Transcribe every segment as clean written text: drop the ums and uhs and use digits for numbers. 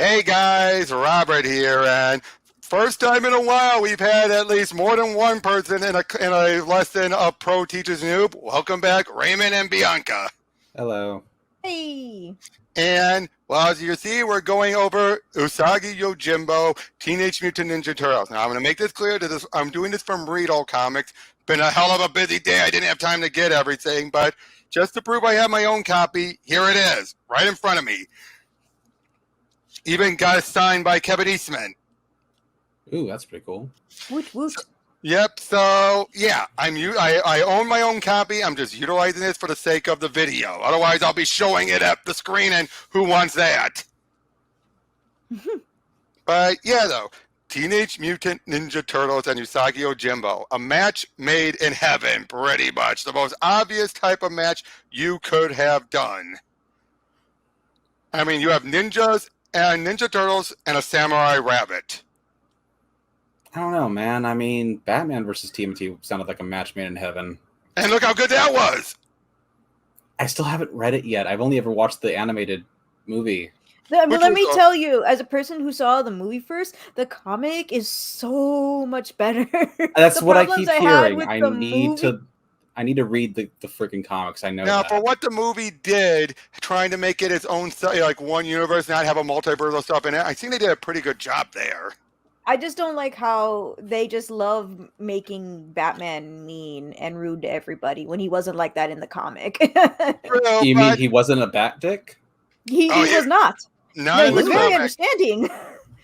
Hey guys, Robert here, and first time in a while we've had at least more than one person in a lesson of Pro Teachers Noob. Welcome back, Raymond and Bianca. Hello. Hey. And, well, as you see, we're going over Usagi Yojimbo, Teenage Mutant Ninja Turtles. Now, I'm going to make this clear that I'm doing this from Read All Comics. Been a hell of a busy day. I didn't have time to get everything, but just to prove I have my own copy, here it is, right in front of me. Even got it signed by Kevin Eastman. Ooh, that's pretty cool. Woot woot. Yep. So yeah, I own my own copy. I'm just utilizing this for the sake of the video. Otherwise, I'll be showing it at the screen, and who wants that? But yeah, though, Teenage Mutant Ninja Turtles and Usagi Yojimbo, a match made in heaven, pretty much the most obvious type of match you could have done. I mean, you have ninjas and Ninja Turtles and a samurai rabbit. I don't know, man. I mean, Batman versus TMNT sounded like a match made in heaven. And look how good that was. I still haven't read it yet. I've only ever watched the animated movie. Let me tell you, as a person who saw the movie first, the comic is so much better. That's what I keep hearing. I need to read the freaking comics. I know now, that. for what the movie did, trying to make it its own, like one universe, not have a multiversal stuff in it, I think they did a pretty good job there. I just don't like how they just love making Batman mean and rude to everybody when he wasn't like that in the comic. True, You mean he wasn't a bat dick? He was not. No, he was very understanding.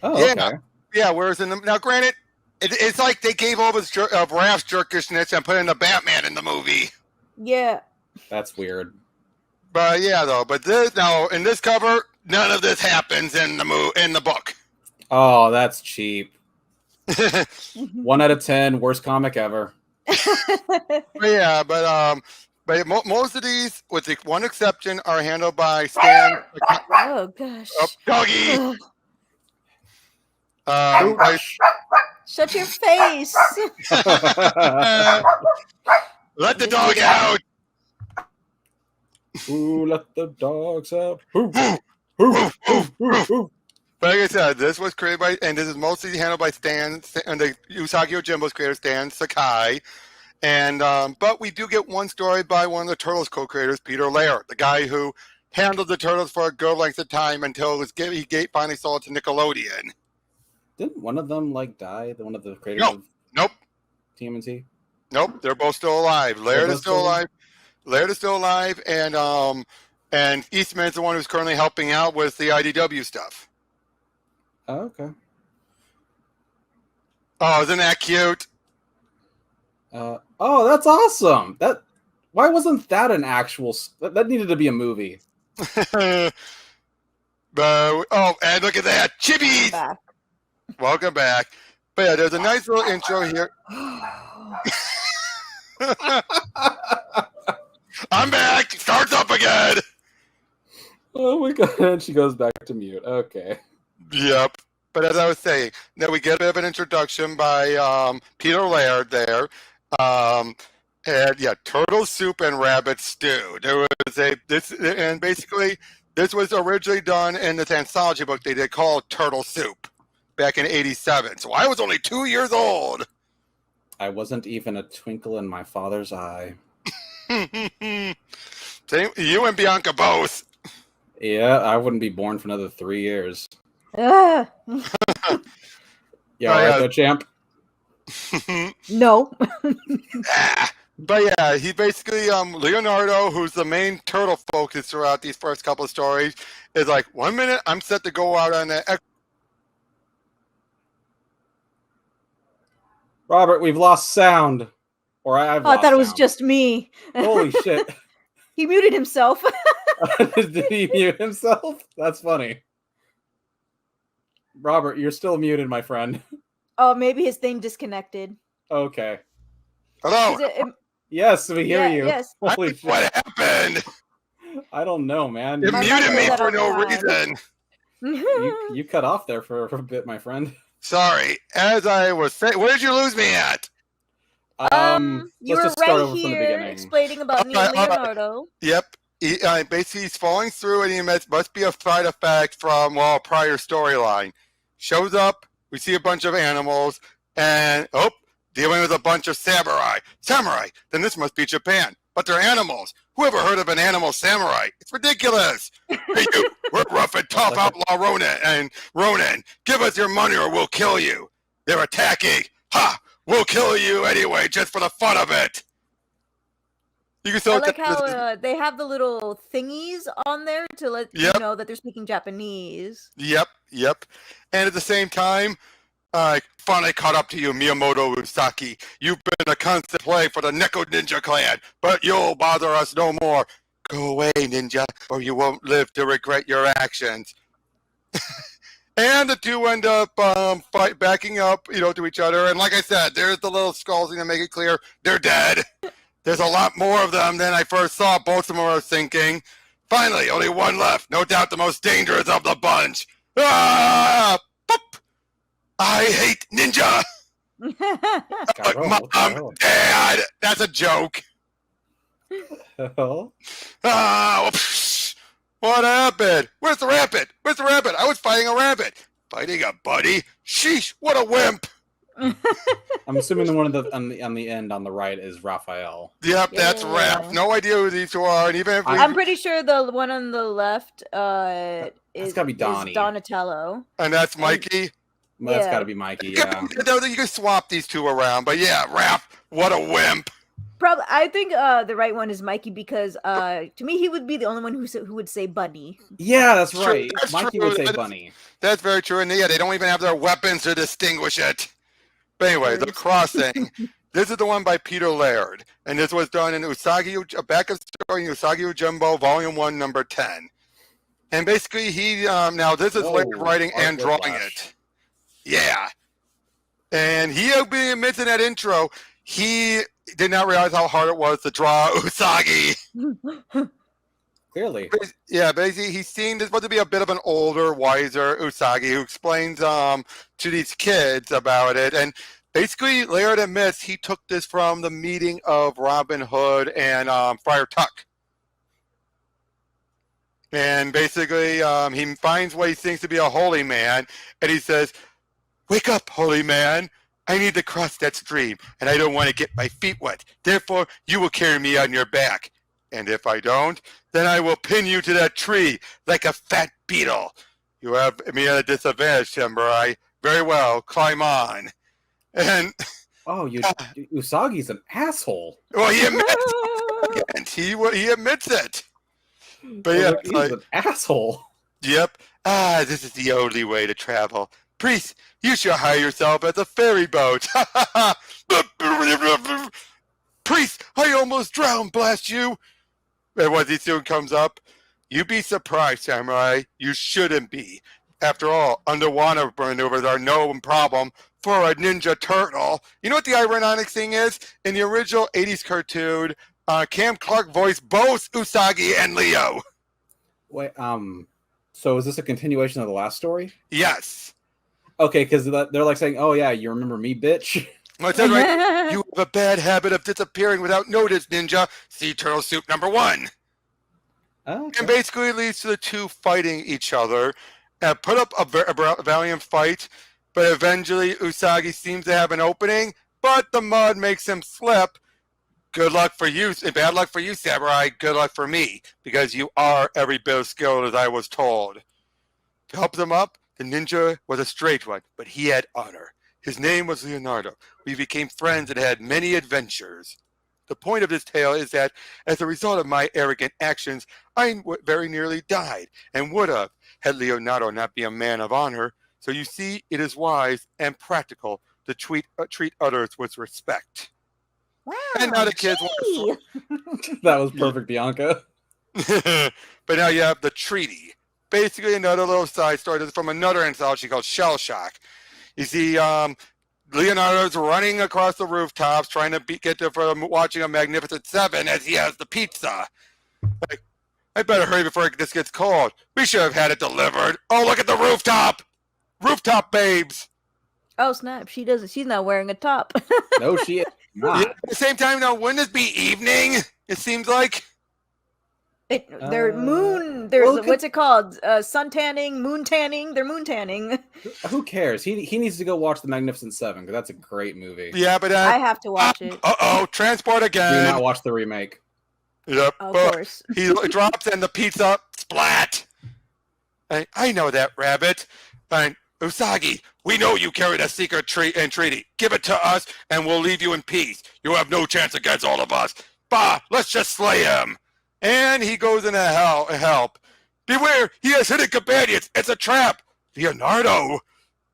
Oh, yeah, okay. Yeah, whereas now, granted, it's like they gave all this Raph's jerkishness and put in the Batman in the movie. Yeah. That's weird. But yeah, though. But in this cover, none of this happens in the book. Oh, that's cheap. 1 out of 10, worst comic ever. Yeah, but most of these, with the one exception, are handled by Stan. Oh gosh. Oh, doggy. Shut your face. Let the dog out. Ooh, let the dogs out. But like I said, this was created by, and this is mostly handled by Stan, and the Usagi Yojimbo's creator, Stan Sakai. And but we do get one story by one of the Turtles co-creators, Peter Laird, the guy who handled the Turtles for a good length of time until he finally sold it to Nickelodeon. Didn't one of them die? One of the creators of TMNT? Nope, they're both still alive. Laird is still alive. Laird is still alive, and Eastman's the one who's currently helping out with the IDW stuff. Oh, okay. Oh, isn't that cute? Oh, that's awesome. Why wasn't that an actual? That needed to be a movie. And look at that, Chibis! Welcome back. But yeah, there's a nice little intro here. I'm back. Starts up again. Oh my god! She goes back to mute. Okay. Yep. But as I was saying, now we get a bit of an introduction by Peter Laird there. And yeah, turtle soup and rabbit stew. There was and basically this was originally done in this anthology book they did called Turtle Soup back in '87. So I was only 2 years old. I wasn't even a twinkle in my father's eye. Same, you and Bianca both. Yeah, I wouldn't be born for another 3 years. Yeah, right though, champ. No. But yeah, he basically Leonardo, who's the main turtle focus throughout these first couple of stories, is like, 1 minute I'm set to go out on the. Robert, we've lost sound. Or I thought it was just me. Holy shit. He muted himself. Did he mute himself? That's funny. Robert, you're still muted, my friend. Oh, maybe his thing disconnected. Okay. Hello. Yes, we hear you. Yes. Holy shit. What happened? I don't know, man. You muted me for no reason. You cut off there for a bit, my friend. Sorry. As I was saying, where did you lose me at? You were right here explaining about Leonardo. Yep. basically he's falling through, and he must be a side effect from a prior storyline. Shows up, we see a bunch of animals, and dealing with a bunch of samurai. Then this must be Japan, but they're animals. Who ever heard of an animal samurai? It's ridiculous. Hey, you, we're rough and tough outlaw Rōnin. Give us your money or we'll kill you. They're attacking. Ha! We'll kill you anyway, just for the fun of it. You can I like how they have the little thingies on there to let you know that they're speaking Japanese. Yep. And at the same time, finally caught up to you, Miyamoto Usagi. You've been a constant play for the Neko Ninja clan, but you'll bother us no more. Go away, ninja, or you won't live to regret your actions. And the two end up backing up, to each other. And like I said, there's the little skulls to make it clear they're dead. There's a lot more of them than I first saw. Both of them were thinking. Finally, only one left. No doubt the most dangerous of the bunch. Ah! Boop! I hate ninja. Mom, Dad, that's a joke. Oh. What happened? Where's the rabbit? I was fighting a rabbit. Fighting a buddy? Sheesh, what a wimp. I'm assuming the one on the end on the right is Raphael. Yep, that's Raph. No idea who these two are. And even if I'm pretty sure the one on the left it's gotta be Donnie. Is Donatello. And that's Mikey? That's gotta be Mikey, yeah. You can swap these two around, but yeah, Raph, what a wimp. Probably, I think the right one is Mikey because to me he would be the only one who would say bunny. Yeah, that's right. That's Mikey true. would say bunny. That's very true, and they don't even have their weapons to distinguish it. But anyway, The Crossing. This is the one by Peter Laird, and this was done in backup story in Usagi Yojimbo, Volume 1, Number 10. And basically, he now this is Laird writing and drawing it. Yeah, and he admits in that intro he did not realize how hard it was to draw Usagi. Clearly. Yeah, basically he's seen this supposed to be a bit of an older, wiser Usagi who explains to these kids about it. And basically Laird admits he took this from the meeting of Robin Hood and Friar Tuck. And basically he finds what he thinks to be a holy man, and he says, "Wake up, holy man. I need to cross that stream, and I don't want to get my feet wet. Therefore, you will carry me on your back. And if I don't, then I will pin you to that tree like a fat beetle. You have me at a disadvantage, samurai. Very well, climb on." And Usagi's an asshole. Well, he admits he admits it. But yeah, he's an asshole. Yep. This is the only way to travel. Priest, you should hire yourself as a ferry boat. Priest, I almost drowned, blast you. And when he soon comes up, you'd be surprised, samurai. You shouldn't be. After all, underwater maneuvers are no problem for a ninja turtle. You know what the ironic thing is? In the original 80s cartoon, Cam Clark voiced both Usagi and Leo. Wait, so is this a continuation of the last story? Yes. Okay, because they're like saying, "Oh yeah, you remember me, bitch." Well, it says right, you have a bad habit of disappearing without notice, ninja. See Turtle Soup number 1. Oh, okay. And basically it leads to the two fighting each other. Put up a valiant fight, but eventually Usagi seems to have an opening, but the mud makes him slip. Good luck for you, bad luck for you, samurai. Good luck for me, because you are every bit as skilled as I was told. To help them up, the ninja was a straight one, but he had honor. His name was Leonardo. We became friends and had many adventures. The point of this tale is that, as a result of my arrogant actions, I very nearly died, and would have, had Leonardo not been a man of honor. So you see, it is wise and practical to treat others with respect. Wow. And now the kids That was perfect, Bianca. But now you have the treaty. Basically, another little side story. This is from another anthology called Shell Shock. You see, Leonardo's running across the rooftops trying to get there from watching a Magnificent Seven as he has the pizza. Like, I better hurry before this gets cold. We should have had it delivered. Oh, look at the rooftop! Rooftop babes! Oh snap! She doesn't. She's not wearing a top. No, she is not. Yeah, at the same time, now, wouldn't this be evening? It seems like. They're moon. What's it called? Sun tanning, moon tanning. They're moon tanning. Who cares? He needs to go watch The Magnificent Seven because that's a great movie. Yeah, but I have to watch it. Transport again. Do not watch the remake. Yep. Of course. He drops in the pizza. Splat. I know that, Rabbit. And Usagi, we know you carried a secret treaty. Give it to us, and we'll leave you in peace. You have no chance against all of us. Bah, let's just slay him. And he goes into help. Beware, he has hidden companions. It's a trap. Leonardo.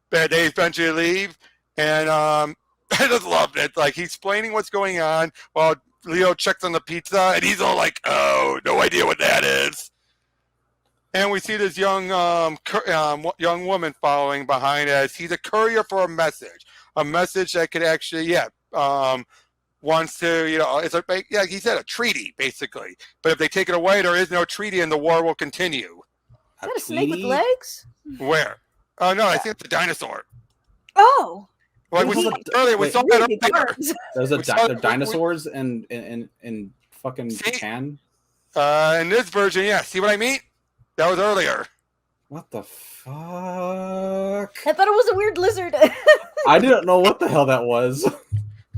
But they eventually leave, and I just loved it. Like, he's explaining what's going on while Leo checks on the pizza, and he's all like, oh, no idea what that is. And we see this young woman following behind us. He's a courier for a message that could actually, wants to, he said a treaty, basically. But if they take it away, there is no treaty and the war will continue. Is that a snake with legs? Where? Oh, no, I think it's a dinosaur. Oh. Well, we saw that earlier. Those are dinosaurs in fucking Japan? In this version, yeah. See what I mean? That was earlier. What the fuck? I thought it was a weird lizard. I didn't know what the hell that was.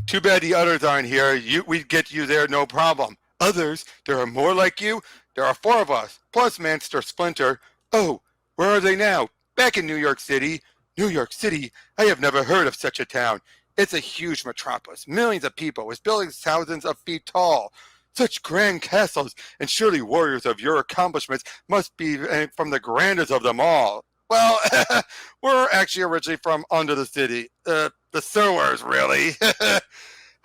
Too bad the others aren't here. We'd get you there, no problem. Others, there are more like you. There are 4 of us, plus Manster Splinter. Oh, where are they now? Back in New York City. New York City? I have never heard of such a town. It's a huge metropolis. Millions of people with buildings thousands of feet tall. Such grand castles, and surely warriors of your accomplishments must be from the grandest of them all. Well, we're actually originally from under the city. The sewers, really.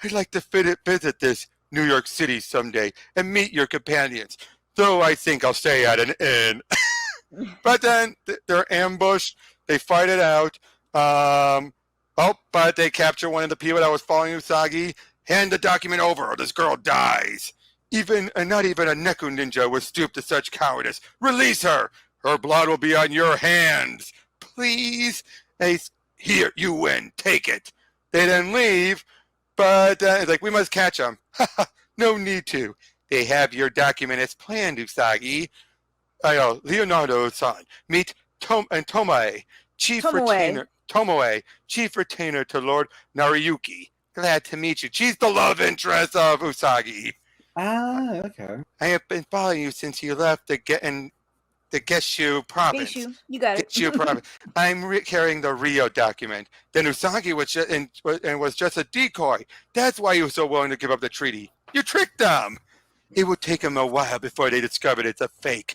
I'd like to visit this New York City someday and meet your companions, though I think I'll stay at an inn. But then they're ambushed. They fight it out. But they capture one of the people that was following Usagi. Hand the document over or this girl dies. Not even a Neku ninja would stoop to such cowardice. Release her. Her blood will be on your hands. Please. Here, you win. Take it. They then leave, but it's like, we must catch them. No need to. They have your document as planned, Usagi. Leonardo-san. Meet Tomoe, chief retainer to Lord Nariyuki. Glad to meet you. She's the love interest of Usagi. Ah, okay. I have been following you since you left the Geshu province. Geshu, you got it. Geshu province. I'm carrying the Rio document. Then Usagi was just a decoy. That's why he was so willing to give up the treaty. You tricked them. It would take them a while before they discovered it's a fake.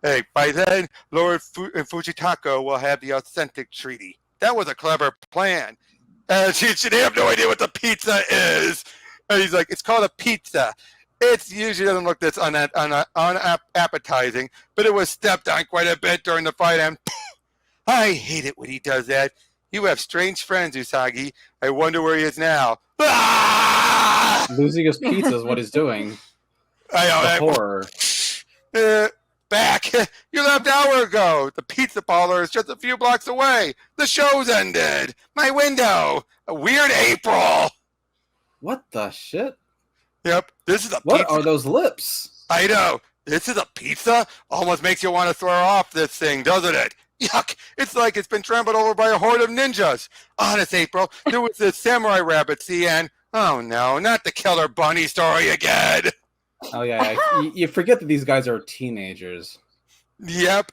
Hey, by then, Lord Fujitaka will have the authentic treaty. That was a clever plan. She have no idea what the pizza is. And he's like, it's called a pizza. It usually doesn't look this unappetizing, but it was stepped on quite a bit during the fight, and I hate it when he does that. You have strange friends, Usagi. I wonder where he is now. Losing his pizza is what he's doing. I know. Horror. Back. You left an hour ago. The pizza parlor is just a few blocks away. The show's ended. My window. A weird April. What the shit? Yep. This is a What pizza. are those lips? I know. This is a pizza? Almost makes you want to throw off this thing, doesn't it? Yuck. It's like it's been trampled over by a horde of ninjas. Honest, April, there was this samurai rabbit, and oh no, not the killer bunny story again. Oh yeah, you forget that these guys are teenagers. Yep,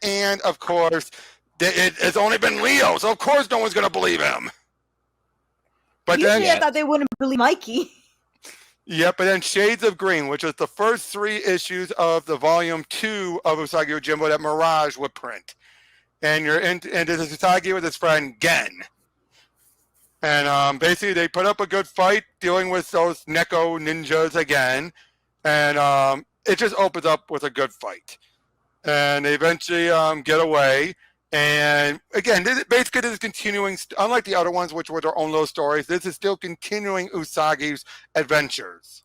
and of course, it's only been Leo, so of course no one's going to believe him. But Usually I thought they wouldn't believe Mikey. Yep, but then Shades of Green, which was the first 3 issues of the volume 2 of Usagi Yojimbo that Mirage would print. And this is Usagi with his friend Gen. And basically they put up a good fight dealing with those Neko ninjas again. And it just opens up with a good fight. And they eventually get away. And again, this is continuing, unlike the other ones, which were their own little stories, this is still continuing Usagi's adventures.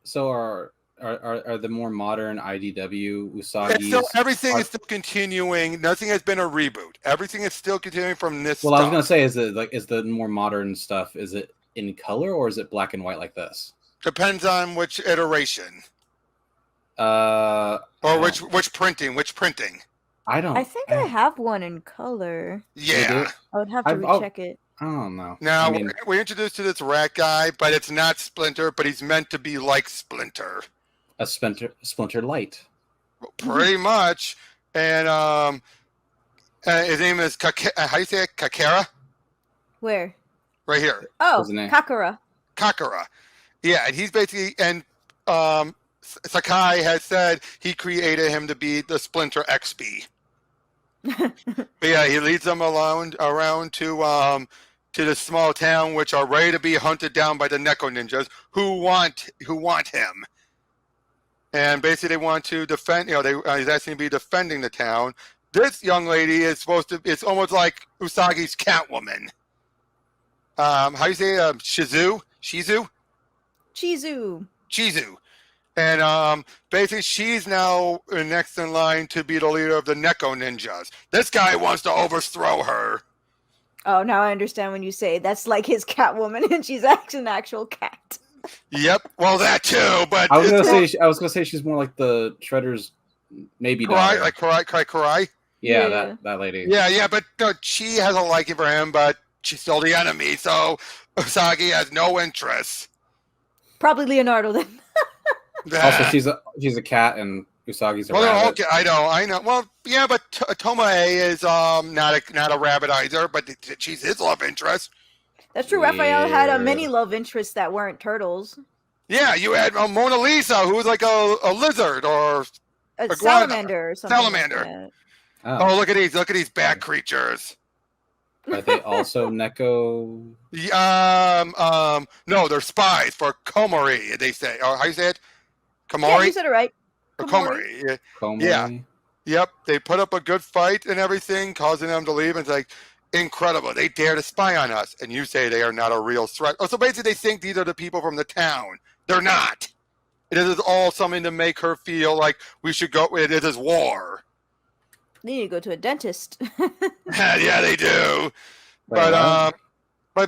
So are the more modern IDW Usagi's... Everything is still continuing. Nothing has been a reboot. Everything is still continuing from this Well, I was going to say, is the more modern stuff, is it in color or is it black and white like this? Depends on which iteration. Or which printing? Which printing? I don't. I think I have one in color. Yeah. I would have to recheck it. I don't know. Now, I mean, we're introduced to this rat guy, but it's not Splinter, but he's meant to be like Splinter. a Splinter Light. Pretty much. And his name is how do you say it? Kakera? Where? Right here. Oh, What's his name? Kakura. Kakera. Yeah, and he's basically, and Sakai has said he created him to be the Splinter XP. But yeah, he leads them around to this small town, which are ready to be hunted down by the Neko ninjas who want him. And basically, they want to defend. He's asking to be defending the town. This young lady is supposed to. It's almost like Usagi's Catwoman. How do you say Shizu? Chizu. And basically, she's now next in line to be the leader of the Neko ninjas. This guy wants to overthrow her. Oh, now I understand when you say that's like his Catwoman and she's actually an actual cat. Yep. Well, that too. But I was gonna say she's more like the Shredder's maybe daughter. Like Karai. Yeah, that lady. Yeah. But no, she has a liking for him, but she's still the enemy. So Usagi has no interest. Probably Leonardo then. Also, she's a cat and Usagi's a rabbit. Okay, I know. Well, yeah, but Tomoe is not a rabbit either, but she's his love interest. That's true. Raphael had many love interests that weren't turtles. Yeah, you had Mona Lisa, who was like a lizard or a salamander or something. Salamander. Like oh, look at these bat creatures. Are they also Neko? No, they're spies for Komori. They say. Or how you say it? Komori. Yeah, you said it right. Komori. Komori. Yeah. Yep. They put up a good fight and everything, causing them to leave. And it's like incredible. They dare to spy on us, and you say they are not a real threat. Oh, so basically, they think these are the people from the town. They're not. It is all something to make her feel like we should go. It is war. They need to go to a dentist. Yeah, they do. But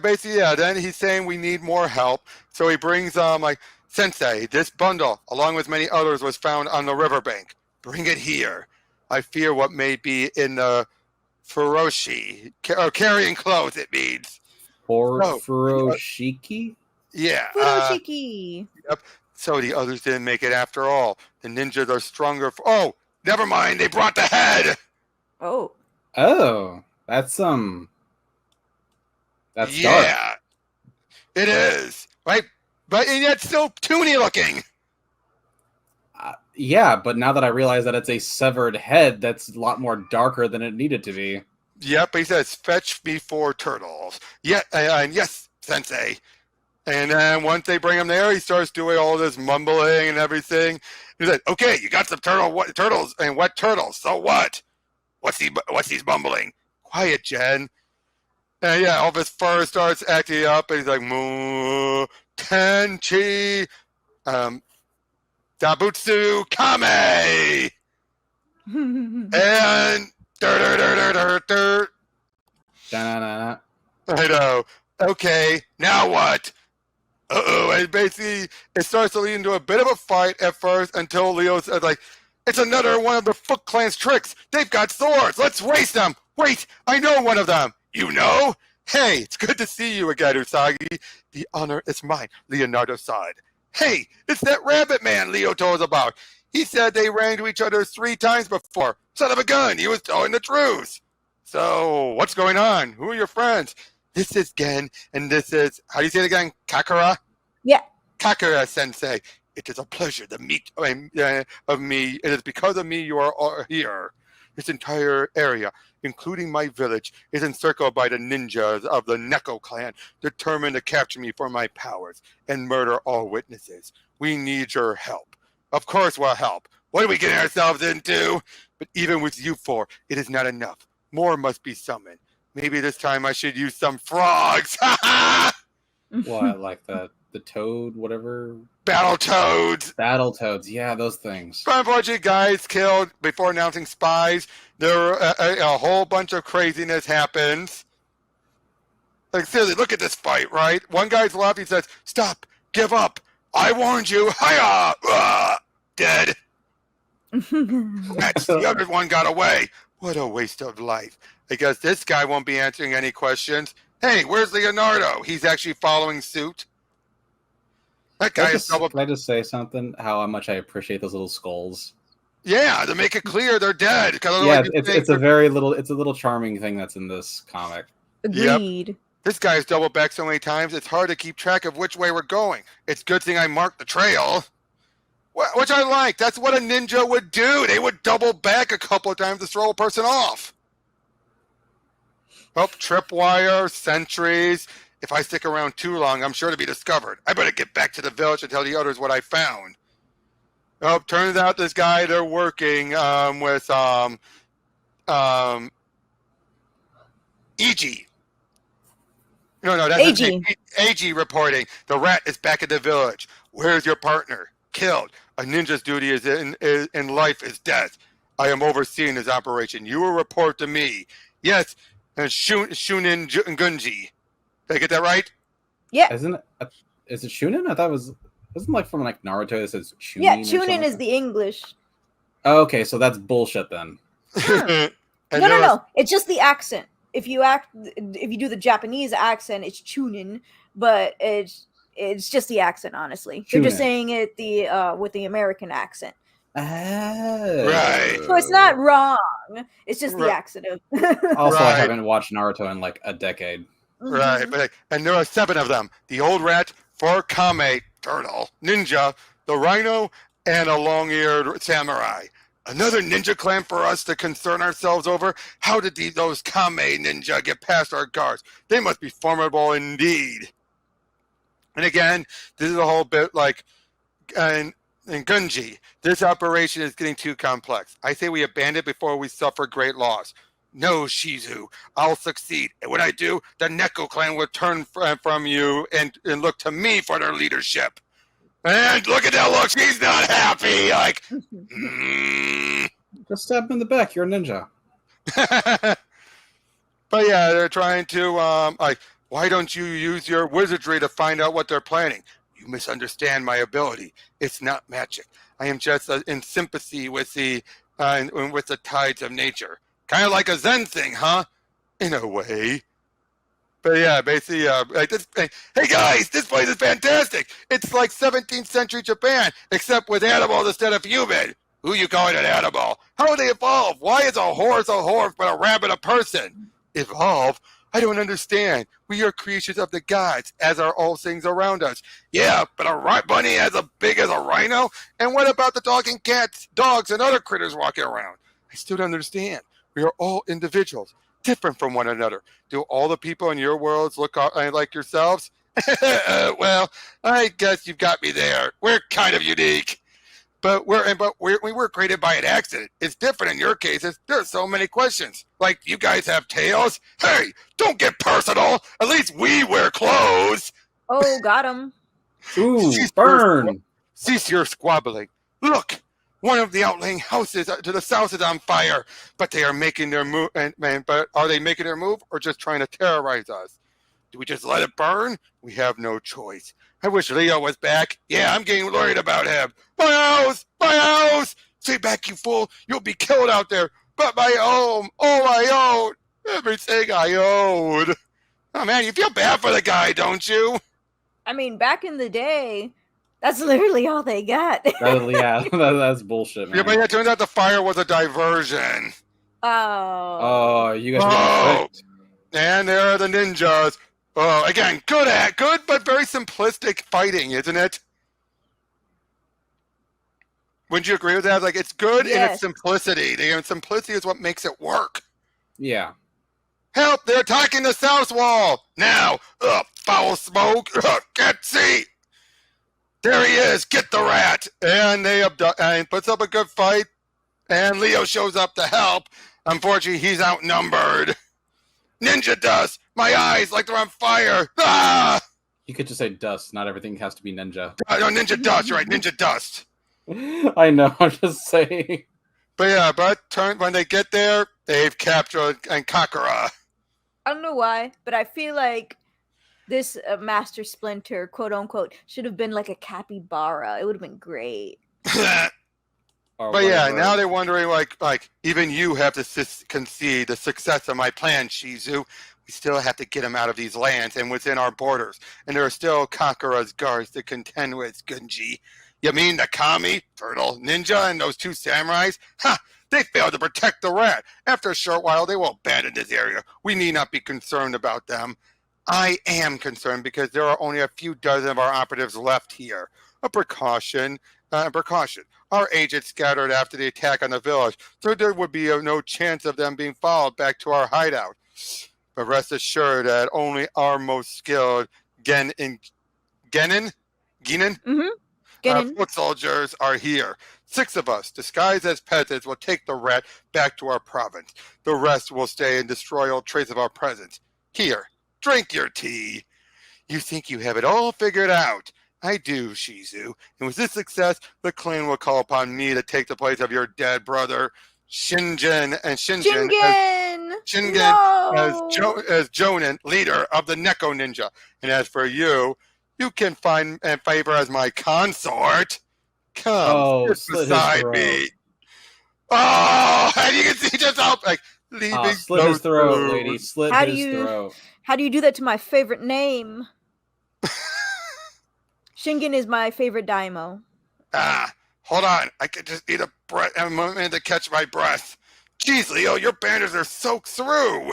basically, yeah. Then he's saying we need more help. So he brings like Sensei. This bundle, along with many others, was found on the riverbank. Bring it here. I fear what may be in the Furoshi. Carrying clothes. It means. Furoshiki. Yeah. Furoshiki. Yep. So the others didn't make it after all. The ninjas are stronger. Oh, never mind. They brought the head. Oh. That's That's yeah, dark. It is. Right? But and yet still toony looking. Yeah, but now that I realize that it's a severed head, that's a lot more darker than it needed to be. Yep, he says, fetch me 4 turtles. Yeah, and yes, Sensei. And then once they bring him there, he starts doing all this mumbling and everything. He's like, okay, you got some turtles and wet turtles. So what? What's he mumbling? Quiet, Jen. And yeah, all of his fur starts acting up, and he's like, Mu Tenchi Dabutsu Kame. And Da-na-na-na. I know. Okay, now what? And basically, it starts to lead into a bit of a fight at first until Leo says, like, it's another one of the Foot Clan's tricks. They've got swords. Let's race them. Wait, I know one of them. You know? Hey, it's good to see you again, Usagi. The honor is mine, Leonardo sighed. Hey, it's that rabbit man Leo told us about. He said they ran into each other 3 times before. Son of a gun, he was telling the truth. So, what's going on? Who are your friends? This is Gen, and this is, how do you say it again? Kakura? Yeah. Kakura sensei. It is a pleasure to meet of me. It is because of me you are here. This entire area, including my village, is encircled by the ninjas of the Neko clan, determined to capture me for my powers and murder all witnesses. We need your help. Of course we'll help. What are we getting ourselves into? But even with you 4, it is not enough. More must be summoned. Maybe this time I should use some frogs. What, like the toad, whatever? Battletoads. Yeah, those things. A bunch of guys killed before announcing spies. There a whole bunch of craziness happens. Like, seriously, look at this fight, right? One guy's left, he says, stop, give up. I warned you. Hiya! Dead. Rats, the other one got away. What a waste of life. I guess this guy won't be answering any questions. Hey, where's Leonardo? He's actually following suit. That guy is double. Can I just say something? How much I appreciate those little skulls. Yeah, to make it clear they're dead. Yeah, it's a little charming thing that's in this comic. Agreed. Yep. This guy's double back so many times, it's hard to keep track of which way we're going. It's a good thing I marked the trail. Which I like. That's what a ninja would do. They would double back a couple of times to throw a person off. Oh, tripwire, sentries. If I stick around too long, I'm sure to be discovered. I better get back to the village and tell the others what I found. Oh, turns out this guy they're working with E.G. No, that's AG. AG reporting. The rat is back at the village. Where's your partner? Killed. A ninja's duty is in life is death. I am overseeing this operation. You will report to me. Yes, Shunin Gunji. Did I get that right? Yeah. Is it Shunin? I thought it was. Wasn't like from like Naruto that says Chunin? Yeah, Chunin is the English. Oh, okay, so that's bullshit then. No. It's just the accent. If you do the Japanese accent, it's Chunin, but it's just the accent. Honestly, they're just saying it with the American accent. Oh. Right. So it's not wrong. It's just the accent of. Also, I Right. haven't watched Naruto in like a decade. Right, but and there are 7 of them: the old rat, 4 kame, turtle, ninja, the rhino, and a long-eared samurai. Another ninja clan for us to concern ourselves over? How did those kame ninja get past our guards? They must be formidable indeed. And again, this is a whole bit like in Gunji. This operation is getting too complex. I say we abandon it before we suffer great loss. No, Shizu, I'll succeed. And when I do, the Neko clan will turn from you and look to me for their leadership. And look at that look. She's not happy. Like, Just stab him in the back. You're a ninja. But yeah, they're trying to, why don't you use your wizardry to find out what they're planning? You misunderstand my ability. It's not magic. I am just in sympathy with the tides of nature. Kind of like a Zen thing, huh? In a way. But yeah, basically, like this. Hey guys, this place is fantastic. It's like 17th century Japan, except with animals instead of human. Who you calling an animal? How they evolve? Why is a horse but a rabbit a person? Evolve? I don't understand. We are creatures of the gods, as are all things around us. Yeah, but a bunny as big as a rhino? And what about the talking cats, dogs, and other critters walking around? I still don't understand. We are all individuals, different from one another. Do all the people in your worlds look like yourselves? Well, I guess you've got me there. We're kind of unique. But we were created by an accident. It's different in your cases. There are so many questions. Like, you guys have tails? Hey, don't get personal. At least we wear clothes. Oh, got him. Ooh, burn. Cease your squabbling. Look, one of the outlying houses to the south is on fire, but they are making their move. But are they making their move or just trying to terrorize us? Do we just let it burn? We have no choice. I wish Leo was back. Yeah, I'm getting worried about him. My house! My house! Stay back, you fool. You'll be killed out there. But my home, all I own, everything I own. Oh, man, you feel bad for the guy, don't you? I mean, back in the day, that's literally all they got. That's bullshit, man. Yeah, but it turns out the fire was a diversion. Oh. Oh, you guys are tricked. And there are the ninjas. Oh, again, good but very simplistic fighting, isn't it? Wouldn't you agree with that? Like, it's good in its simplicity. The simplicity is what makes it work. Yeah. Help! They're attacking the south wall! Now! Foul smoke! Can't see! There he is! Get the rat! And they and puts up a good fight. And Leo shows up to help. Unfortunately, he's outnumbered. Ninja dust! My eyes, like they're on fire! Ah! You could just say dust. Not everything has to be ninja. No, ninja dust, right? Ninja dust. I know, I'm just saying. But yeah, when they get there, they've captured Kakura. I don't know why, but I feel like this Master Splinter, quote unquote, should have been like a capybara. It would have been great. or But yeah, whatever. now they're wondering, like even you have to concede the success of my plan, Shizu. We still have to get him out of these lands and within our borders. And there are still Kakura's guards to contend with, Gunji. You mean the Kami, Turtle, Ninja, and those two samurais? Ha! They failed to protect the rat. After a short while, they will abandon this area. We need not be concerned about them. I am concerned because there are only a few dozen of our operatives left here. A precaution. Our agents scattered after the attack on the village, so there would be no chance of them being followed back to our hideout. But rest assured that only our most skilled Genin foot soldiers are here. 6 of us, disguised as peasants, will take the rat back to our province. The rest will stay and destroy all trace of our presence. Here, drink your tea. You think you have it all figured out. I do, Shizu. And with this success, the clan will call upon me to take the place of your dead brother, Shingen, and Shingen as Jonin, leader of the Neko Ninja. And as for you, you can find and favor as my consort. Come, sit beside me. Oh, and you can see just how like leaving. Slit his throat, lady. Slit his throat. How do you do that to my favorite name? Shingen is my favorite daimyo. Hold on. I could just need a moment to catch my breath. Jeez, Leo, your banners are soaked through.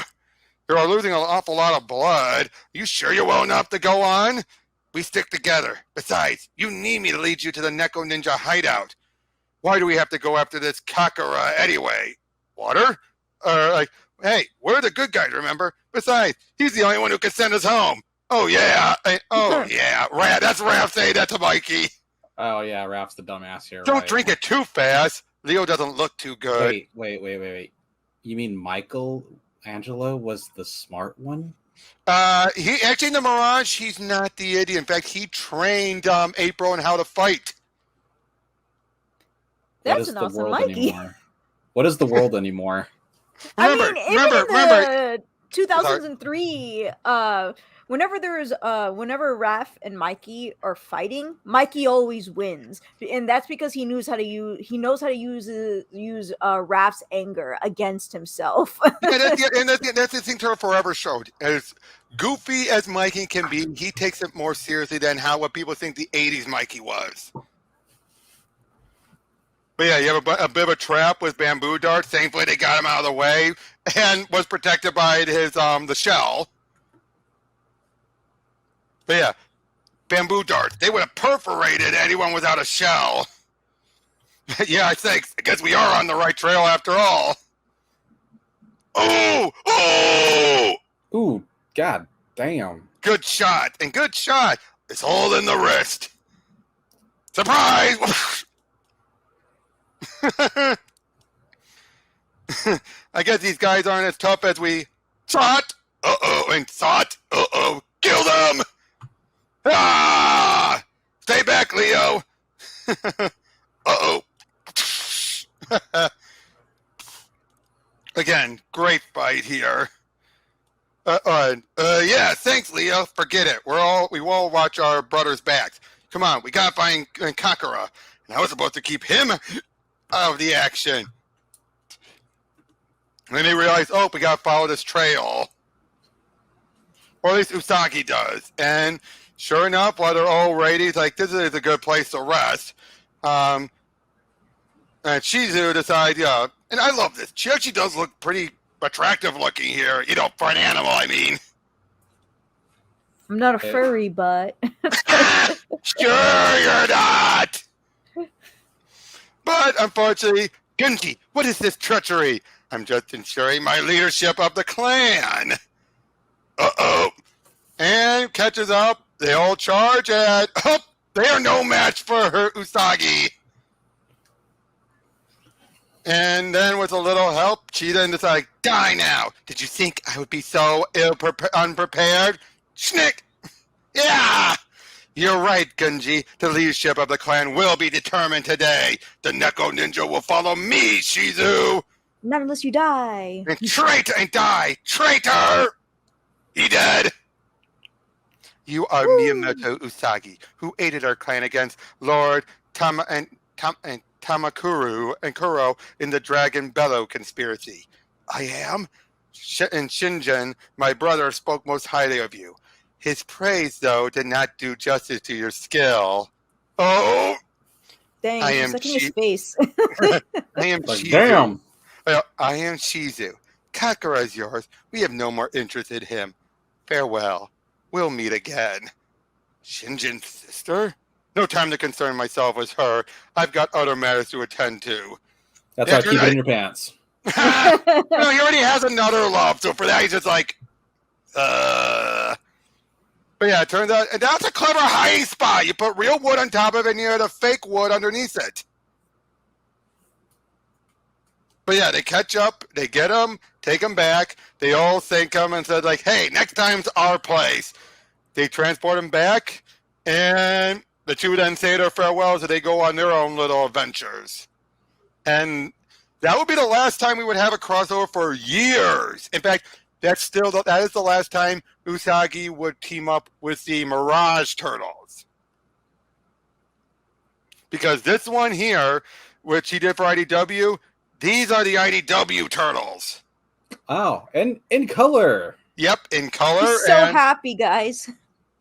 You are losing an awful lot of blood. You sure you're well enough to go on? We stick together. Besides, you need me to lead you to the Neko Ninja hideout. Why do we have to go after this Kakura anyway? Water? Hey, we're the good guys, remember? Besides, he's the only one who can send us home. Oh, yeah. That's Raph saying that to Mikey. Oh, yeah, Raph's the dumbass here. Don't drink it too fast. Leo doesn't look too good. Wait. You mean Michelangelo was the smart one? He actually in the Mirage, he's not the idiot. In fact, he trained April in how to fight. That's an awesome Mikey. What is the world anymore? Remember, in 2003, whenever Raph and Mikey are fighting, Mikey always wins, and that's because he knows how to use Raph's anger against himself. That's the thing Turtle Forever showed. As goofy as Mikey can be, he takes it more seriously than what people think the '80s Mikey was. But yeah, you have a bit of a trap with bamboo darts. Thankfully, they got him out of the way and was protected by his the shell. But yeah, bamboo darts. They would have perforated anyone without a shell. Yeah, I guess we are on the right trail after all. Ooh, god damn. Good shot. It's all in the wrist. Surprise! I guess these guys aren't as tough as we thought. Kill them! Stay back, Leo. Again, great fight here. Yeah, thanks, Leo. Forget it. We all watch our brothers' backs. Come on, we gotta find Kakura. And I was supposed to keep him out of the action. And then they realize, we gotta follow this trail. Or at least Usagi does. And sure enough, while they're all ready, it's like, this is a good place to rest. And Shizu decides, and I love this. She actually does look pretty attractive looking here. For an animal, I mean. I'm not a furry, but... Sure you're not! But unfortunately, Gunji, what is this treachery? I'm just ensuring my leadership of the clan. And catches up. They all charge at... they are no match for her Usagi. And then with a little help, she then decides, die now. Did you think I would be so unprepared? Schnick! Yeah! You're right, Gunji. The leadership of the clan will be determined today. The Neko Ninja will follow me, Shizu. Not unless you die. And traitor! He dead. You are Miyamoto Usagi, who aided our clan against Lord TMNT. Tamakuru and Kuro in the Dragon Bellow conspiracy. I am? And Shinjin, my brother, spoke most highly of you. His praise, though, did not do justice to your skill. Oh! Dang, I she's am sucking his Shi- face. I am Like, Shizu. damn. I am Shizu. Kakura is yours. We have no more interest in him. Farewell. We'll meet again. Shinjin's sister? No time to concern myself with her. I've got other matters to attend to. That's Yeah, why I keep you're it in your pants. No, he already has another love, so for that he's just like, But yeah, it turns out, and that's a clever hiding spot. You put real wood on top of it and you have the fake wood underneath it. But yeah, they catch up, they get him, take him back. They all thank him and said like, hey, next time's our place. They transport him back, and the two then say their farewells and they go on their own little adventures. And that would be the last time we would have a crossover for years. In fact, that is the last time Usagi would team up with the Mirage Turtles. Because this one here, which he did for IDW, these are the IDW Turtles. Oh, and in color. Yep, in color. He's so happy, guys.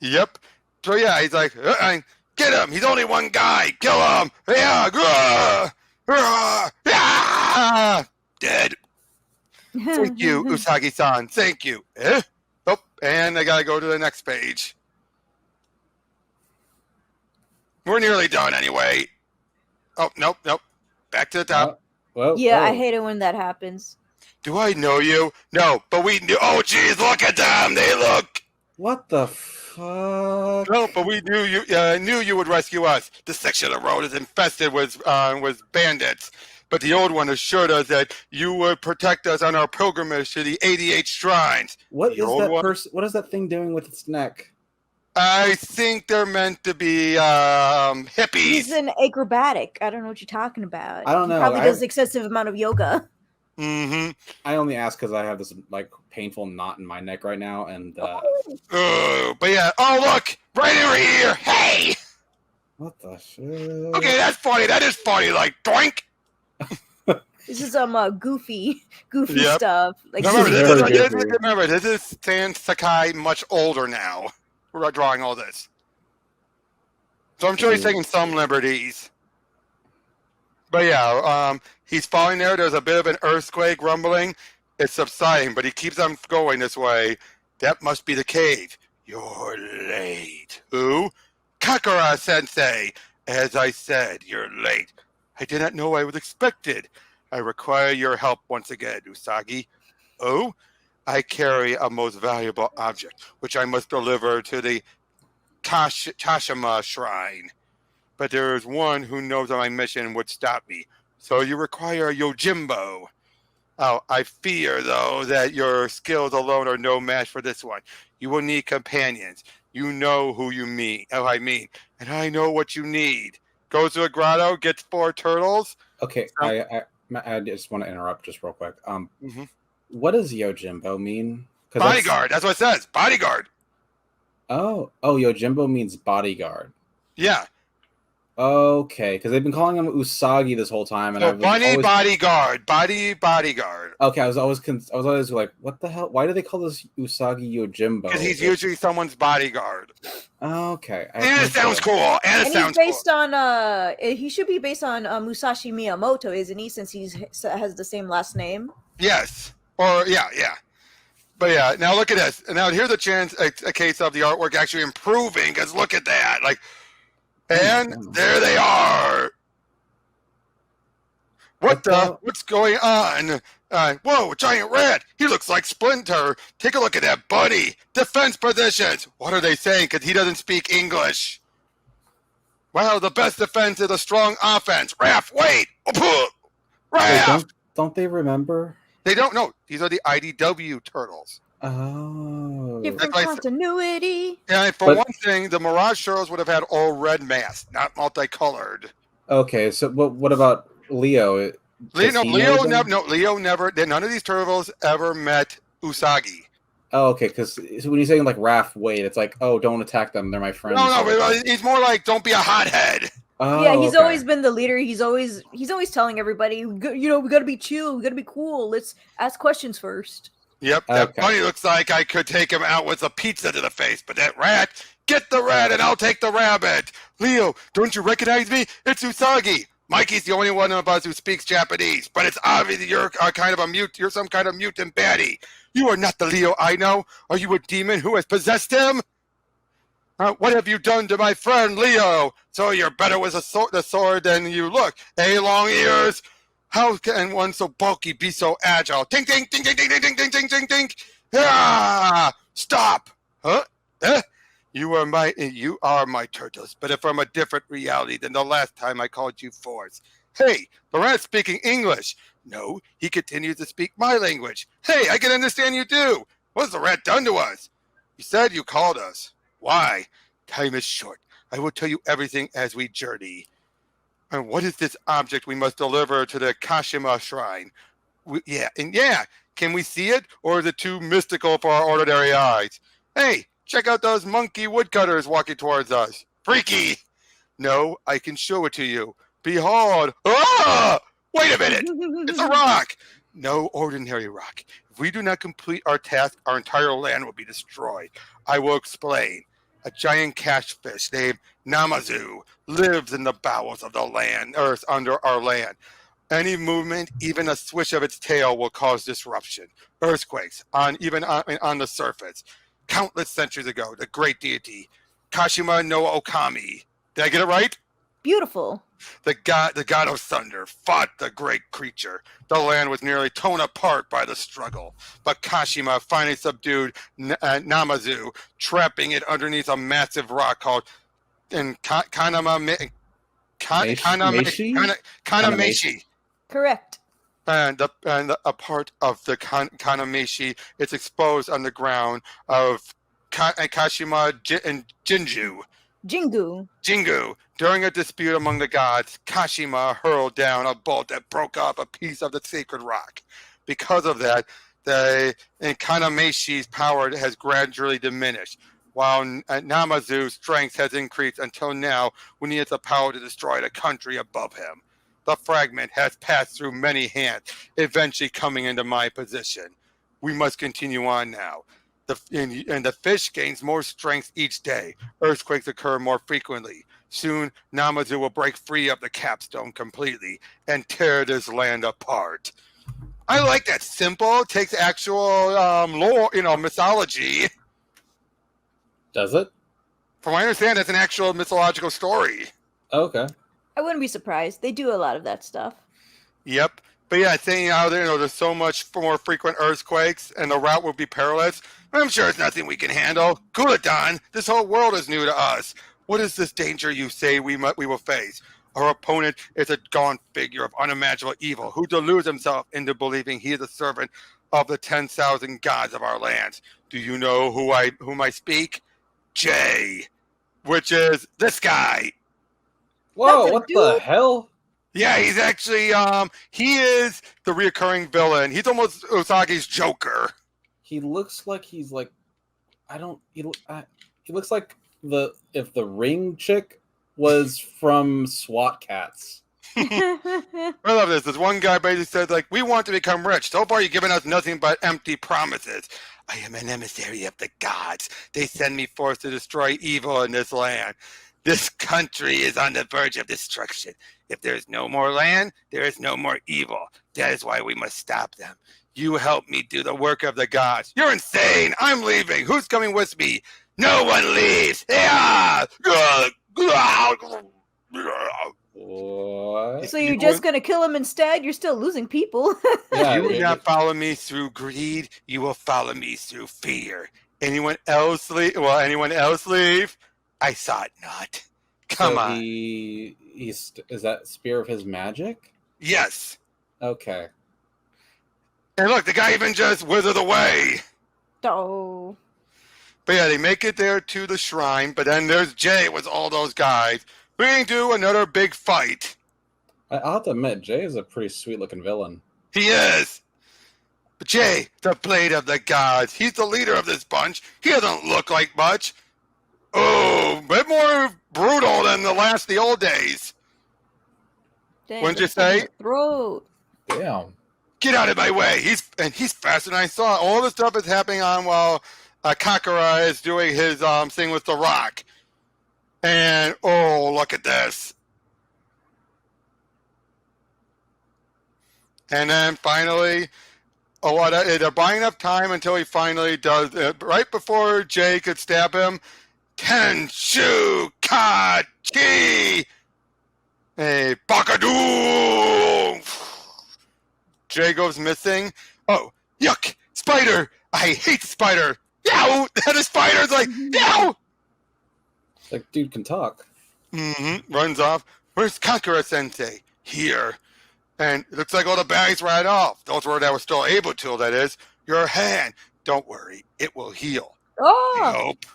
Yep. So yeah, he's like, get him. He's only one guy. Kill him. Yeah. Dead. Thank you, Usagi-san. Thank you. Oh, and I gotta go to the next page. We're nearly done anyway. Oh, nope. Back to the top. Yeah, I hate it when that happens. Do I know you? No, but we knew. Oh, geez, look at them. They look. What the fuck? No, but we knew you. Knew you would rescue us. This section of the road is infested with bandits. But the old one assured us that you would protect us on our pilgrimage to the 88 shrines. What is that What is that thing doing with its neck? I think they're meant to be hippies. He's an acrobatic. I don't know what you're talking about. I don't know. He probably does excessive amount of yoga. Mm-hmm. I only ask because I have this like painful knot in my neck right now, and but yeah. Oh, look, right over here. Hey. What the shit? Okay, that's funny. That is funny. Like doink. This is goofy Yep. stuff. Like remember, this is Stan Sakai, much older now. We're drawing all this, so I'm sure he's taking some liberties. But yeah, he's falling there. There's a bit of an earthquake rumbling. It's subsiding, but he keeps on going this way. That must be the cave. You're late. Who? Kakura Sensei. As I said, you're late. I did not know I was expected. I require your help once again, Usagi. Oh? I carry a most valuable object, which I must deliver to the Tashima Shrine. But there is one who knows that my mission would stop me. So you require Yojimbo. Oh, I fear, though, that your skills alone are no match for this one. You will need companions. You know who I mean. And I know what you need. Goes to a grotto, gets 4 turtles. Okay, I just want to interrupt just real quick. What does Yojimbo mean? Bodyguard. That's what it says. Bodyguard. Oh, Yojimbo means bodyguard. Yeah. Okay, because they've been calling him Usagi this whole time, and bodyguard. Okay, I was always like, what the hell? Why do they call this Usagi Yojimbo? Because he's usually someone's bodyguard. Okay, and it sounds cool. He's based on he should be based on Musashi Miyamoto, isn't he? Since he has the same last name. Yes. Or yeah. But yeah, now look at this. Now here's a case of the artwork actually improving. Because look at that, like. And there they are. What's going on? Whoa, giant rat. He looks like Splinter. Take a look at that buddy. Defense positions. What are they saying? Because he doesn't speak English. Well, the best defense is a strong offense. Raph, wait. Raph. Don't they remember? They don't know. These are the IDW Turtles. Oh. Different continuity. Yeah, for one thing, the Mirage Turtles would have had all red masks, not multicolored. Okay, so what about Leo? Leo never. None of these turtles ever met Usagi. Oh, okay, because when you're saying like Raph, wait, it's like, oh, don't attack them. They're my friends. No, he's more like, don't be a hothead. Oh, Yeah, he's okay. always been the leader. He's always telling everybody, we gotta be chill. We gotta be cool. Let's ask questions first. Yep, that Okay. bunny looks like I could take him out with a pizza to the face, but that rat, get the rat and I'll take the rabbit. Leo, don't you recognize me? It's Usagi. Mikey's the only one of us who speaks Japanese, but it's obvious you're you're some kind of mutant baddie. You are not the Leo I know. Are you a demon who has possessed him? What have you done to my friend Leo? So you're better with the sword than you look. Hey, long ears. How can one so bulky be so agile? Ting, ting, ting, ting, ting, ting, ting, ting, ting, ting, ting. Ah! Stop! Huh? You are my turtles, but from a different reality than the last time I called you forth. Hey, the rat's speaking English. No, he continues to speak my language. Hey, I can understand you too. What's the rat done to us? You said you called us. Why? Time is short. I will tell you everything as we journey. And what is this object we must deliver to the Kashima Shrine? Can we see it? Or is it too mystical for our ordinary eyes? Hey, check out those monkey woodcutters walking towards us. Freaky! No, I can show it to you. Behold! Ah! Wait a minute! It's a rock! No ordinary rock. If we do not complete our task, our entire land will be destroyed. I will explain. A giant catfish named Namazu lives in the bowels of the earth under our land. Any movement, even a swish of its tail, will cause disruption. Earthquakes, even on the surface. Countless centuries ago, the great deity, Kashima no Okami. Did I get it right? Beautiful. The god of thunder fought the great creature. The land was nearly torn apart by the struggle, but Kashima finally subdued Namazu, trapping it underneath a massive rock called Kanameshi. Correct. And a part of the Kanameshi is exposed on the ground of Kashima and Jingu. During a dispute among the gods, Kashima hurled down a bolt that broke up a piece of the sacred rock. Because of that, Kanameshi's power has gradually diminished, while Namazu's strength has increased until now when he has the power to destroy the country above him. The fragment has passed through many hands, eventually coming into my possession. We must continue on now. The fish gains more strength each day. Earthquakes occur more frequently. Soon, Namazu will break free of the capstone completely and tear this land apart. I like that. Simple. Takes actual lore, mythology. Does it? From what I understand, it's an actual mythological story. Okay. I wouldn't be surprised. They do a lot of that stuff. Yep. But yeah, saying out there, there's so much more frequent earthquakes and the route will be perilous. I'm sure it's nothing we can handle. Cool it, Don. This whole world is new to us. What is this danger you say we will face? Our opponent is a gaunt figure of unimaginable evil who deludes himself into believing he is a servant of the 10,000 gods of our lands. Do you know whom I speak? Jay, which is this guy. Whoa, what the hell? Yeah, he's actually, he is the reoccurring villain. He's almost Usagi's Joker. He looks like he's like, he looks like if the ring chick was from SWAT Cats. I love this. This one guy basically says, we want to become rich. So far, you've given us nothing but empty promises. I am an emissary of the gods. They send me forth to destroy evil in this land. This country is on the verge of destruction. If there is no more land, there is no more evil. That is why we must stop them. You help me do the work of the gods. You're insane. I'm leaving. Who's coming with me? No one leaves. Yeah. What? So you're just going to kill him instead? You're still losing people. Yeah, you will not follow me through greed. You will follow me through fear. Anyone else leave? I thought not. Come on. Is that spear of his magic? Yes. Okay. And look, the guy even just withered away. Oh. But yeah, they make it there to the shrine, but then there's Jay with all those guys. We're going to do another big fight. I'll have to admit, Jay is a pretty sweet-looking villain. He is. But Jay, the blade of the gods, he's the leader of this bunch. He doesn't look like much. Oh, a bit more brutal than the old days. Dang, What'd you look at say? her throat. Damn. Get out of my way. He's faster than I thought. All the stuff is happening on while Kakara is doing his thing with the rock. And, oh, look at this. And then finally, they're buying up time until he finally does it. Right before Jay could stab him, Kenshu Kachi! A Bakadoo! Jay goes missing. Oh, yuck! Spider! I hate spider! Yow! And the spider's like, yow! It's like, dude can talk. Runs off. Where's Kakura-sensei? Here. And it looks like all the bags right off. Those were that were still able to, that is. Your hand. Don't worry. It will heal. Oh, I hope.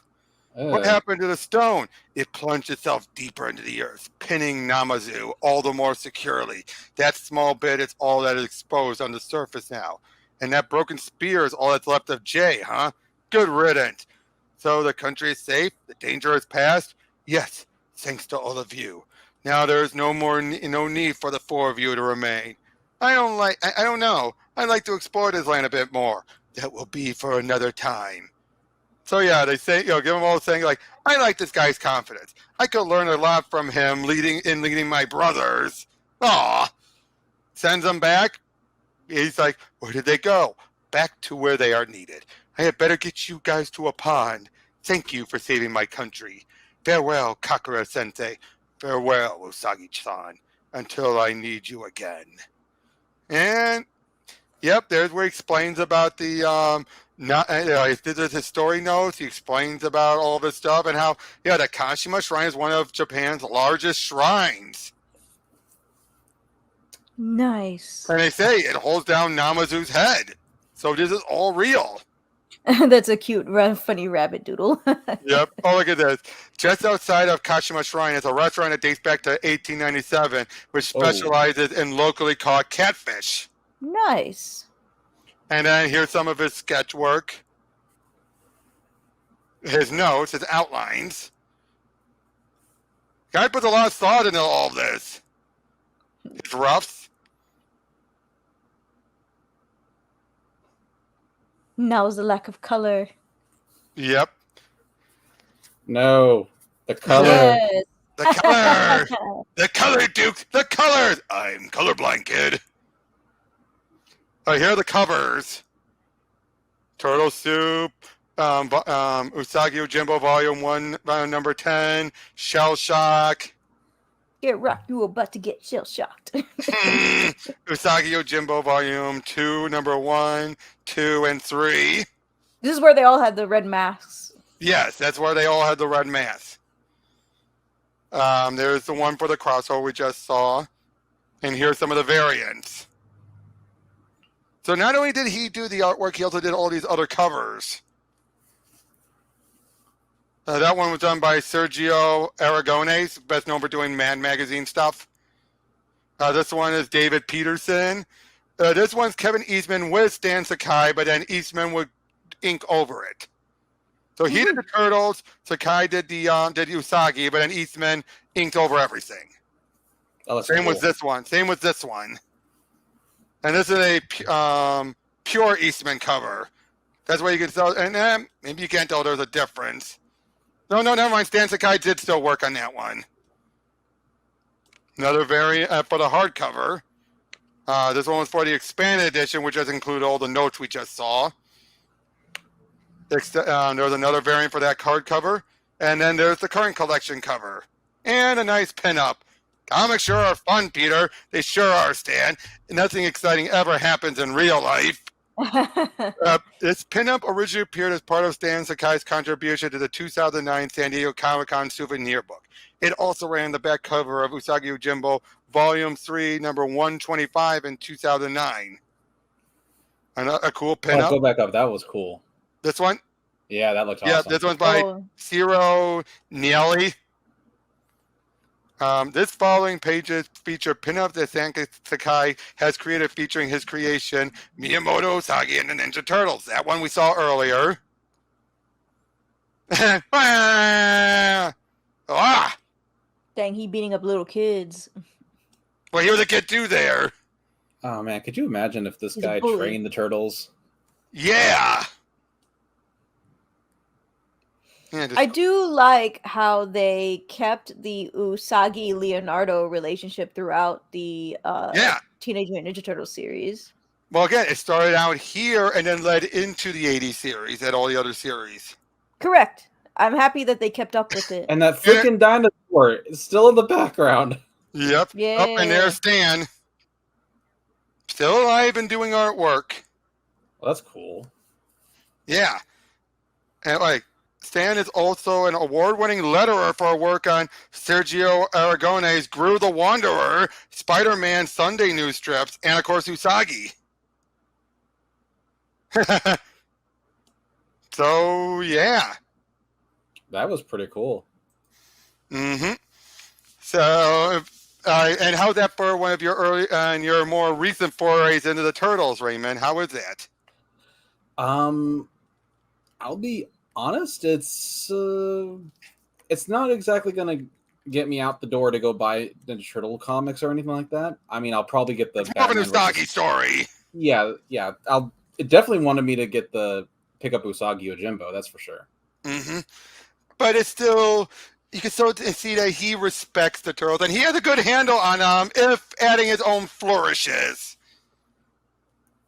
What happened to the stone? It plunged itself deeper into the earth, pinning Namazu all the more securely. That small bit is all that is exposed on the surface now. And that broken spear is all that's left of Jay, huh? Good riddance. So the country is safe? The danger is past? Yes, thanks to all of you. Now there is no need for the four of you to remain. I don't know. I'd like to explore this land a bit more. That will be for another time. So yeah, they say, give them all saying like, I like this guy's confidence. I could learn a lot from him leading my brothers. Aw. Sends them back. He's like, where did they go? Back to where they are needed. I had better get you guys to a pond. Thank you for saving my country. Farewell, Kakura-sensei. Farewell, Usagi-chan. Until I need you again. And, yep, there's where he explains about the, there's his story notes. He explains about all this stuff and how, the Kashima Shrine is one of Japan's largest shrines. nice. And they say it holds down Namazu's head. So this is all real. That's a cute, funny rabbit doodle. Yep. Oh, look at this. Just outside of Kashima Shrine is a restaurant that dates back to 1897, which specializes in locally caught catfish. Nice. And then here's some of his sketch work. His notes, his outlines. Guy puts a lot of thought into all of this. His roughs. Now's the lack of color. Yep. No. The color. Yes. The color. The color, Duke. The colors. I'm colorblind, kid. Oh, here are the covers. Turtle Soup, Usagi Yojimbo Volume 1, number 10, Shell Shock. Get rocked, you about to get shell shocked. Usagi Yojimbo Volume 2, number 1, 2, and 3. This is where they all had the red masks. Yes, that's where they all had the red mask. There's the one for the crossover we just saw. And here's some of the variants. So not only did he do the artwork, he also did all these other covers. That one was done by Sergio Aragones, best known for doing Mad Magazine stuff. This one is David Peterson. This one's Kevin Eastman with Stan Sakai, but then Eastman would ink over it. So he did the Turtles, Sakai did the Usagi, but then Eastman inked over everything. Oh, Same with this one. Same with this one. And this is a pure Eastman cover. That's why you can tell. And maybe you can't tell there's a difference. No, never mind. Stan Sakai did still work on that one. Another variant for the hardcover. This one was for the expanded edition, which does include all the notes we just saw. There's another variant for that hardcover. And then there's the current collection cover. And a nice pinup. Comics sure are fun, Peter. They sure are, Stan. Nothing exciting ever happens in real life. This pinup originally appeared as part of Stan Sakai's contribution to the 2009 San Diego Comic-Con souvenir book. It also ran the back cover of Usagi Yojimbo, Volume 3, number 125 in 2009. A cool pinup. Oh, go back up. That was cool. This one? Yeah, that looked awesome. Yeah, this one's by Ciro Nieli. This following pages feature pinups that Stan Sakai has created featuring his creation, Miyamoto Usagi and the Ninja Turtles. That one we saw earlier. Ah! Dang, he beating up little kids. Well, he was a kid too there. Oh man, could you imagine if this He's a guy bully. trained the turtles? Yeah. Yeah, I do like how they kept the Usagi Leonardo relationship throughout the yeah. Teenage Mutant Ninja Turtles series. Well, again, it started out here and then led into the 80s series and all the other series. Correct. I'm happy that they kept up with it. And that freaking dinosaur is still in the background. Yep. Yeah. Up and there's Stan. Still alive and doing artwork. Well, that's cool. Yeah. And like, Stan is also an award-winning letterer for work on Sergio Aragone's Gru the Wanderer, Spider-Man Sunday news strips, and of course Usagi. So yeah. That was pretty cool. Mm-hmm. So, and how's that for one of your early and your more recent forays into the Turtles, Raymond? How is that? I'll be honest, it's not exactly gonna get me out the door to go buy Ninja Turtle comics or anything like that. I mean, I'll probably get the It's more of an Batman Usagi story. Yeah. It definitely wanted me to pick up Usagi Yojimbo, that's for sure. Mm-hmm. But it's still, you can still see that he respects the Turtles, and he has a good handle on them, if adding his own flourishes.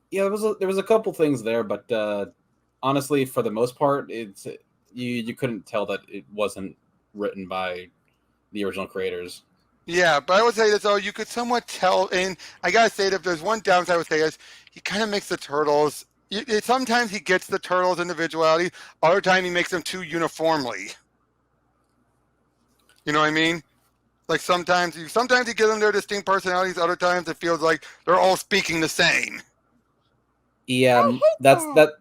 Yeah, there was a couple things there, but honestly, for the most part, it's you couldn't tell that it wasn't written by the original creators. Yeah, but I would say that though you could somewhat tell, and I gotta say that if there's one downside I would say is he kind of makes the Turtles. Sometimes he gets the Turtles' individuality, other time he makes them too uniformly. You know what I mean? Like sometimes you give them their distinct personalities, other times it feels like they're all speaking the same. Yeah, that's the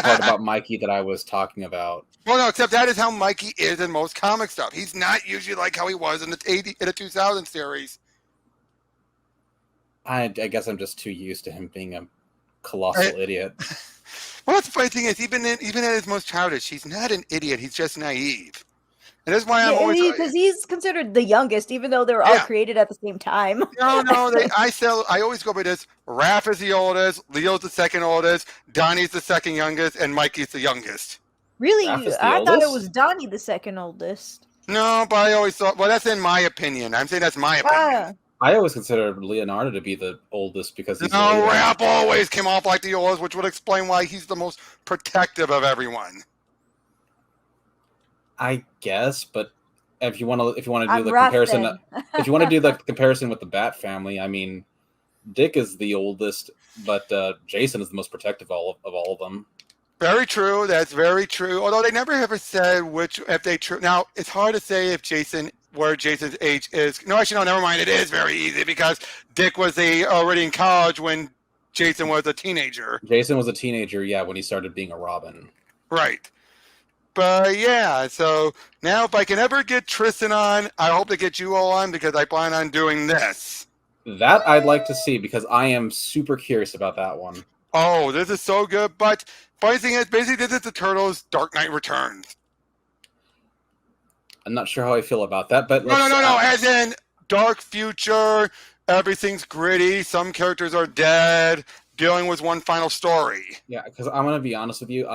part about Mikey that I was talking about. Well, no, except that is how Mikey is in most comic stuff. He's not usually like how he was in the 2000 series. I guess I'm just too used to him being a colossal idiot. Well, that's the funny thing is, even at his most childish, he's not an idiot. He's just naive. And that's why I'm always because he's considered the youngest, even though they were all created at the same time. No, I always go by this. Raph is the oldest, Leo's the second oldest, Donnie's the second youngest, and Mikey's the youngest. Really? I thought it was Donnie the second oldest. No, but I always thought, well, that's in my opinion. I'm saying that's my opinion. I always considered Leonardo to be the oldest because he's Raph always came off like the oldest, which would explain why he's the most protective of everyone. I guess, but if you want to do the comparison, if you want to do the comparison with the Bat family, I mean, Dick is the oldest, but Jason is the most protective of all of them. Very true. That's very true. Although they never ever said if they true. Now it's hard to say if where Jason's age is. No, actually, no. Never mind. It is very easy because Dick was already in college when Jason was a teenager. Jason was a teenager, yeah, when he started being a Robin. Right. But yeah, so now if I can ever get Tristan on, I hope to get you all on because I plan on doing this. That I'd like to see because I am super curious about that one. Oh, this is so good. But funny thing is, basically, this is the Turtles' Dark Knight Returns. I'm not sure how I feel about that, but no. As in dark future, everything's gritty. Some characters are dead, dealing with one final story. Yeah, because I'm gonna be honest with you.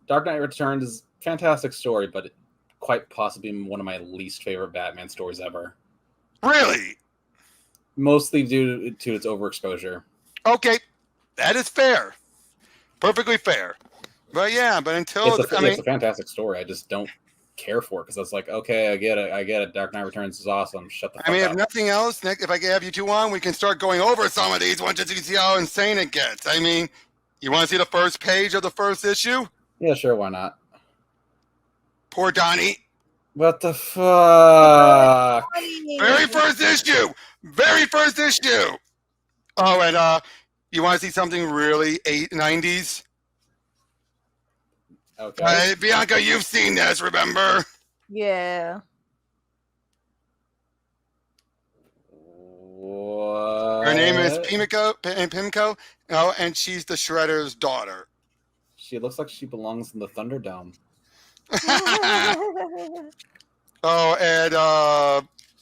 Dark Knight Returns is a fantastic story, but quite possibly one of my least favorite Batman stories ever. Really? Mostly due to its overexposure. Okay, that is fair. Perfectly fair. But yeah, until it's a fantastic story. I just don't care for it because it's like, okay, I get it. Dark Knight Returns is awesome. Shut the fuck up. If nothing else, Nick, if I can have you two on, we can start going over some of these ones just to see how insane it gets. I mean, you want to see the first page of the first issue? Yeah, sure, why not? Poor Donnie. What the fuck? Very first issue. Oh, and you want to see something really 90s? Okay. Bianca, you've seen this, remember? Yeah. What? Her name is Pimco, and she's the Shredder's daughter. She looks like she belongs in the Thunderdome. Oh, and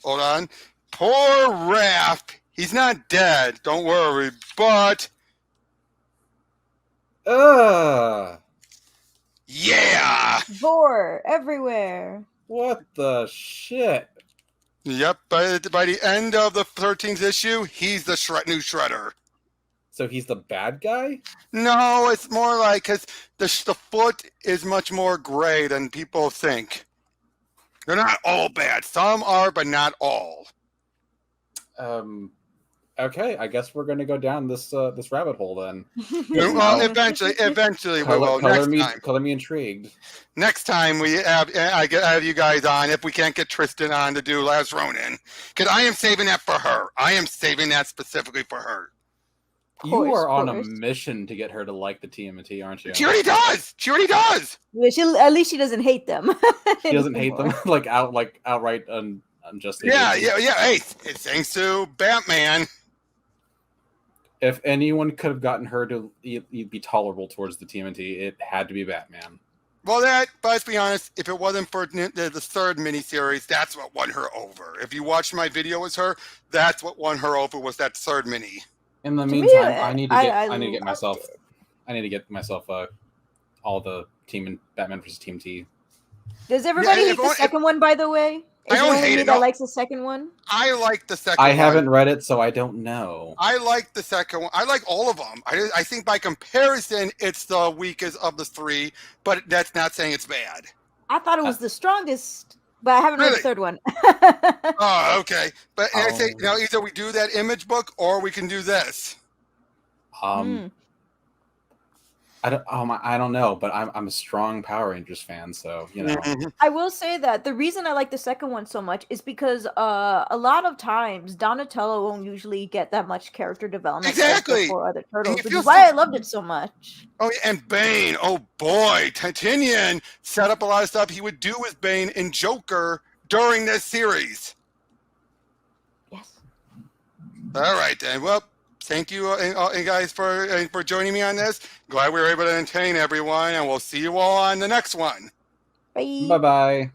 hold on. Poor Raph. He's not dead. Don't worry. But yeah. Vor everywhere. What the shit? Yep. By the end of the 13th issue, he's the new Shredder. So he's the bad guy? No, it's more like because the foot is much more gray than people think. They're not all bad. Some are, but not all. Okay, I guess we're gonna go down this this rabbit hole then. Well, eventually we will. Color me intrigued. Next time we have you guys on, if we can't get Tristan on to do Last Rōnin, because I am saving that for her. I am saving that specifically for her. You are on a mission to get her to like the TMNT, aren't you? She already does. Yeah, at least she doesn't hate them. She doesn't hate them outright unjustly. Yeah. Hey, it's thanks to Batman. If anyone could have gotten her to be tolerable towards the TMNT, it had to be Batman. Well, but let's be honest, if it wasn't for the third miniseries, that's what won her over. If you watched my video with her, that's what won her over, was that third mini. In the meantime, I need to get myself all the Batman versus Team T. Does everybody hate the second one, by the way? I don't hate it. That likes the second one. I like the second one. I haven't read it, so I don't know. I like the second one. I like all of them. I think by comparison, it's the weakest of the three, but that's not saying it's bad. I thought it was the strongest, but I haven't read the third one. Oh, okay. But I say now either we do that Image book or we can do this. I don't know, but I'm a strong Power Rangers fan, so you know. I will say that the reason I like the second one so much is because a lot of times Donatello won't usually get that much character development. Exactly. For other turtles, which is why I loved it so much. Oh, and Bane. Oh boy, Titanian set up a lot of stuff he would do with Bane and Joker during this series. Yes. All right then. Well, thank you guys for joining me on this. Glad we were able to entertain everyone, and we'll see you all on the next one. Bye. Bye-bye.